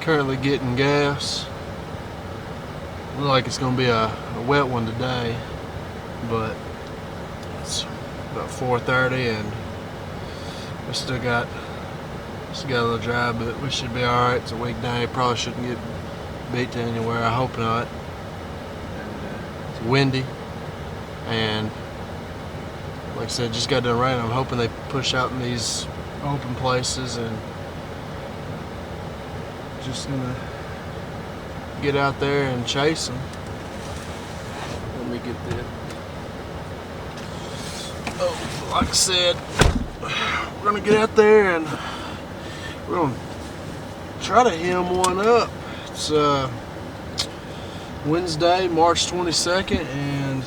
Currently getting gas. Looks like it's gonna be a wet one today, but it's about 4:30 and we still got a little dry, but we should be all right. It's a weekday. Probably shouldn't get beat to anywhere. I hope not. And, it's windy, and like I said, just got done raining. I'm hoping they push out in these open places, and just gonna get out there and chase them. Let me get that. Oh, like I said, we're gonna get out there and we're gonna try to hem one up. It's Wednesday, March 22nd, and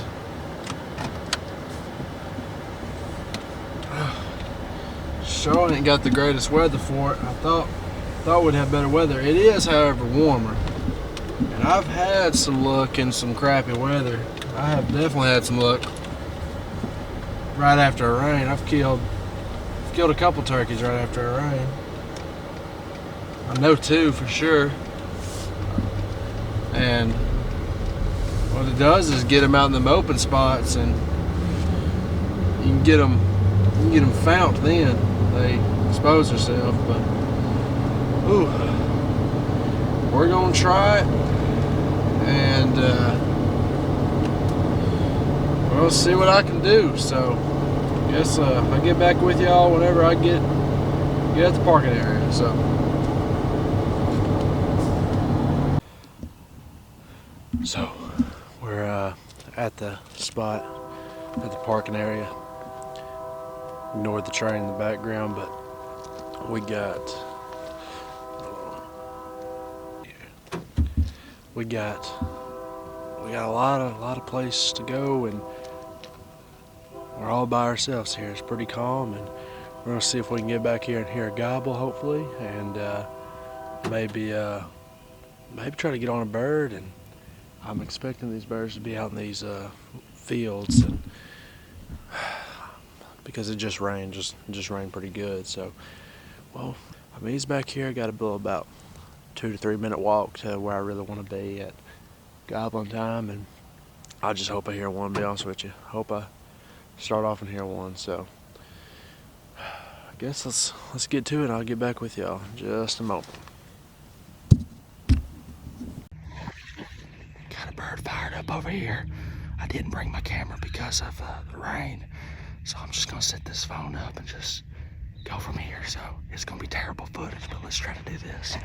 sure ain't got the greatest weather for it. I thought we'd have better weather. It is, however, warmer. And I've had some luck in some crappy weather. I have definitely had some luck right after a rain. I've killed a couple turkeys right after a rain. I know 2 for sure. And what it does is get them out in them open spots, and you can get them fount then. They expose themselves, but ooh, we're gonna try it, and we'll see what I can do. So I guess I'll get back with y'all whenever I get at the parking area. So we're at the spot at the parking area. Ignored the train in the background, but we got a lot of places to go, and we're all by ourselves here. It's pretty calm, and we're gonna see if we can get back here and hear a gobble, hopefully, and maybe try to get on a bird. And I'm expecting these birds to be out in these fields, and because it just rained pretty good. So, well, I mean, he's back here. I got about 2 to 3 minute walk to where I really want to be at gobbling time, and I just hope I hear one, to be honest with you. Hope I start off and hear one. So I guess let's get to it. I'll get back with y'all in just a moment. Got a bird fired up over here. I didn't bring my camera because of the rain, so I'm just gonna set this phone up and just go from here. So it's gonna be terrible footage, but let's try to do this.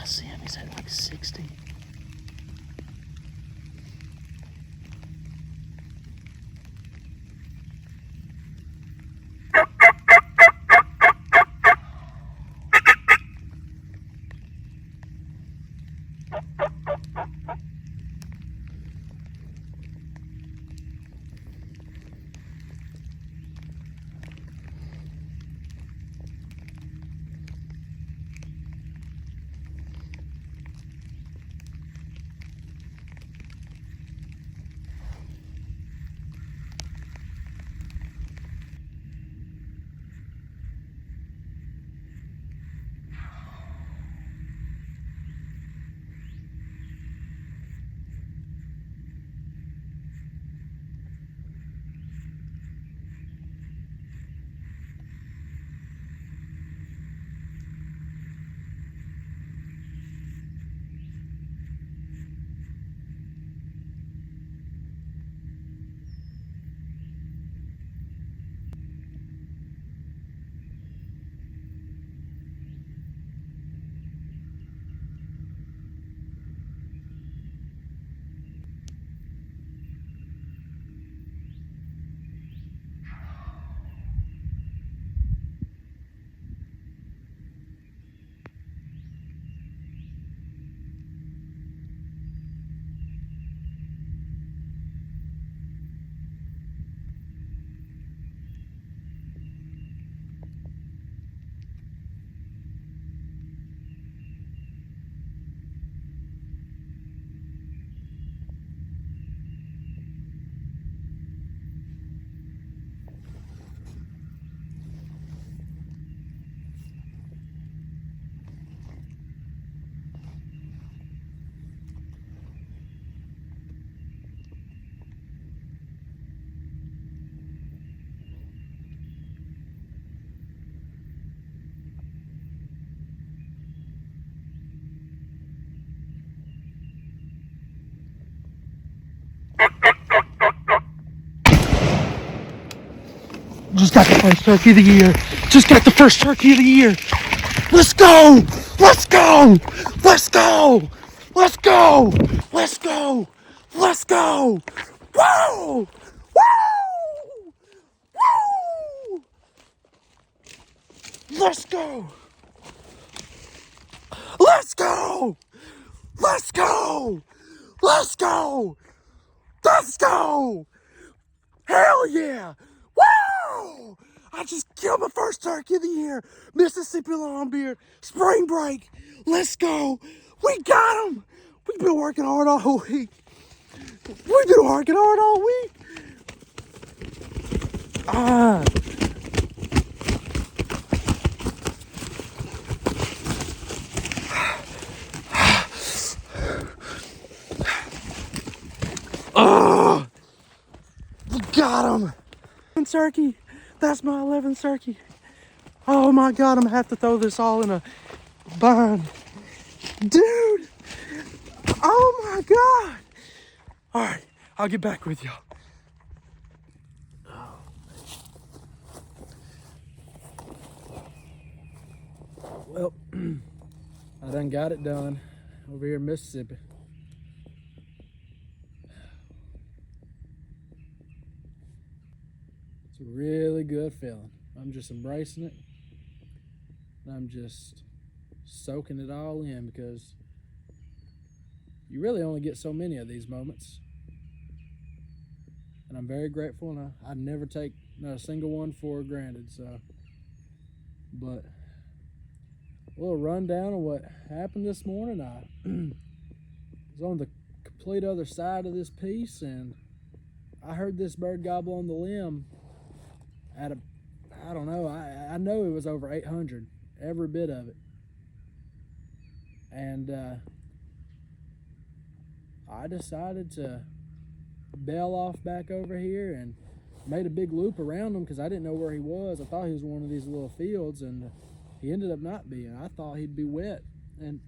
I see him. He's at like 60. Just got the first turkey of the year. Just got the first turkey of the year. Let's go! Let's go! Let's go! Let's go! Let's go! Let's go! Woo! Woo! Woo! Let's go! Let's go! Let's go! Let's go! Let's go! Hell yeah! Woo! I just killed my first turkey of the year. Mississippi Longbeard, spring break. Let's go. We got him. We've been working hard all week. We've been working hard all week. We got him. Turkey. That's my 11th turkey. Oh my God, I'm gonna have to throw this all in a bind. Dude. Oh my God. All right, I'll get back with y'all. Well, I done got it done over here in Mississippi. It's a really good feeling. I'm just embracing it. I'm just soaking it all in because you really only get so many of these moments. And I'm very grateful, and I never take not a single one for granted. So, but a little rundown of what happened this morning. I was on the complete other side of this piece, and I heard this bird gobble on the limb at I don't know, I know it was over 800, every bit of it. And I decided to bail off back over here and made a big loop around him because I didn't know where he was. I thought he was in one of these little fields, and he ended up not being. I thought he'd be wet, and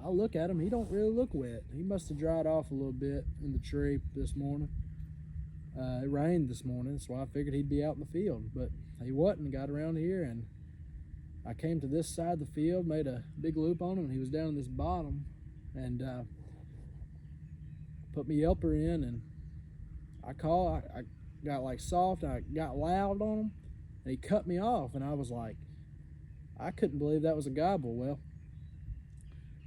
I look at him, he don't really look wet. He must have dried off a little bit in the tree this morning. It rained this morning, so I figured he'd be out in the field, but he wasn't. Got around here, and I came to this side of the field, made a big loop on him, and he was down in this bottom, and put my yelper in, and I got like soft, I got loud on him, and he cut me off, and I was like, I couldn't believe that was a gobble. Well,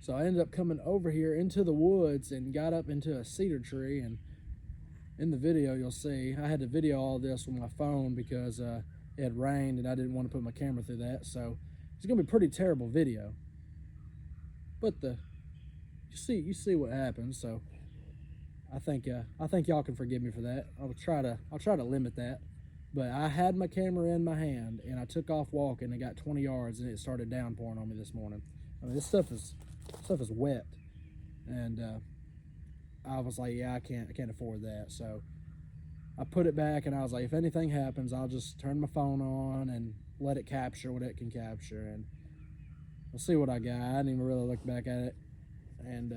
so I ended up coming over here into the woods and got up into a cedar tree, and in the video you'll see, I had to video all this with my phone because it had rained and I didn't want to put my camera through that, so it's gonna be a pretty terrible video. But you see what happens, so I think y'all can forgive me for that. I'll try to limit that. But I had my camera in my hand and I took off walking and got 20 yards and it started downpouring on me this morning. I mean, this stuff is wet, and I was like, yeah, I can't afford that. So I put it back and I was like, if anything happens, I'll just turn my phone on and let it capture what it can capture, and we'll see what I got. I didn't even really look back at it, and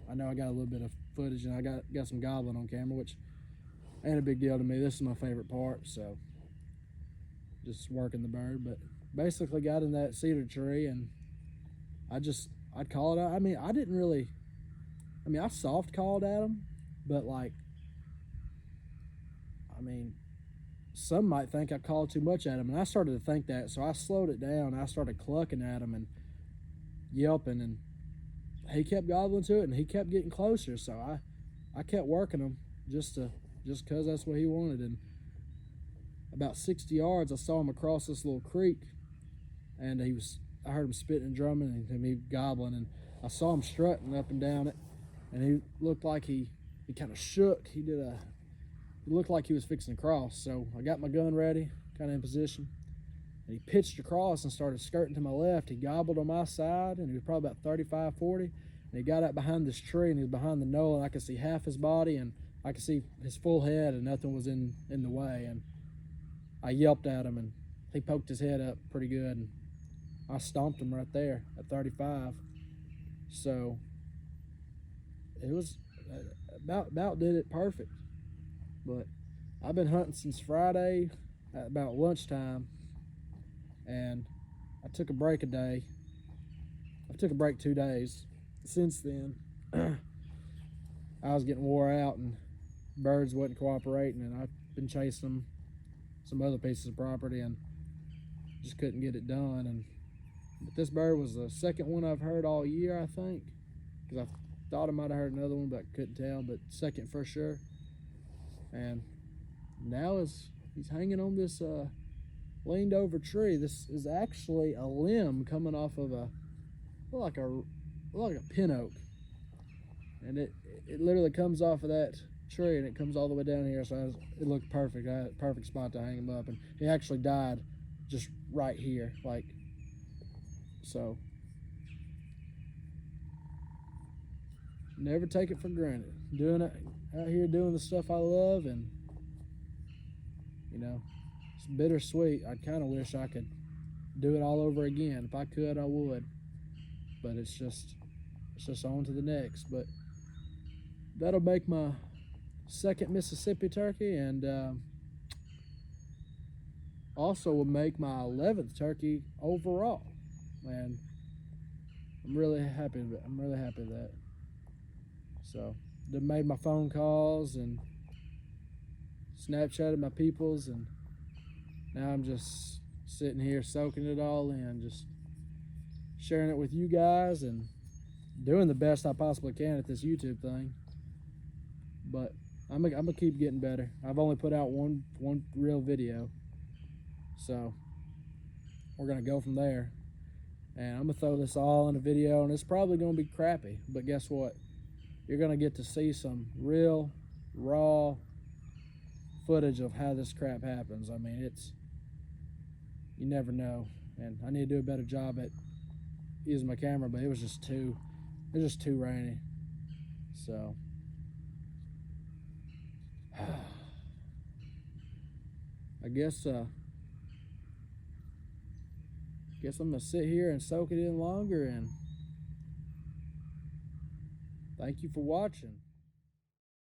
I know I got a little bit of footage, and I got some gobbling on camera, which ain't a big deal to me. This is my favorite part, so just working the bird. But basically got in that cedar tree, and I'd call it out. I mean, I soft called at him, but like, I mean, some might think I called too much at him, and I started to think that, so I slowed it down. I started clucking at him and yelping, and he kept gobbling to it, and he kept getting closer, so I kept working him just because that's what he wanted. And about 60 yards, I saw him across this little creek, and I heard him spitting and drumming and he gobbling, and I saw him strutting up and down it, and he looked like he kind of shook. He looked like he was fixing to cross. So I got my gun ready, kind of in position, and he pitched across and started skirting to my left. He gobbled on my side, and he was probably about 35, 40, and he got up behind this tree, and he was behind the knoll, and I could see half his body, and I could see his full head, and nothing was in the way. And I yelped at him, and he poked his head up pretty good, and I stomped him right there at 35. So it was about did it perfect. But I've been hunting since Friday at about lunchtime, and I took a break a day. I took a break 2 days. Since then, I was getting wore out, and birds wasn't cooperating, and I've been chasing some other pieces of property and just couldn't get it done. But this bird was the second one I've heard all year, I think, because I thought I might have heard another one, but I couldn't tell. But second for sure. And now he's hanging on this leaned over tree. This is actually a limb coming off of like a pin oak, and it literally comes off of that tree, and it comes all the way down here. So it looked perfect. I had a perfect spot to hang him up, and he actually died just right here, like so. Never take it for granted. Doing it out here, doing the stuff I love, and you know, it's bittersweet. I kind of wish I could do it all over again. If I could, I would. But it's just on to the next. But that'll make my second Mississippi turkey, and also will make my 11th turkey overall. And I'm really happy with it. I'm really happy with that. So, done made my phone calls and Snapchatted my peoples, and now I'm just sitting here soaking it all in, just sharing it with you guys and doing the best I possibly can at this YouTube thing. But I'm gonna keep getting better. I've only put out one real video, so we're gonna go from there. And I'm gonna throw this all in a video, and it's probably gonna be crappy, but guess what? You're gonna get to see some real, raw footage of how this crap happens. I mean, you never know. And I need to do a better job at using my camera, but it was just too rainy. So I guess I'm gonna sit here and soak it in longer, and thank you for watching.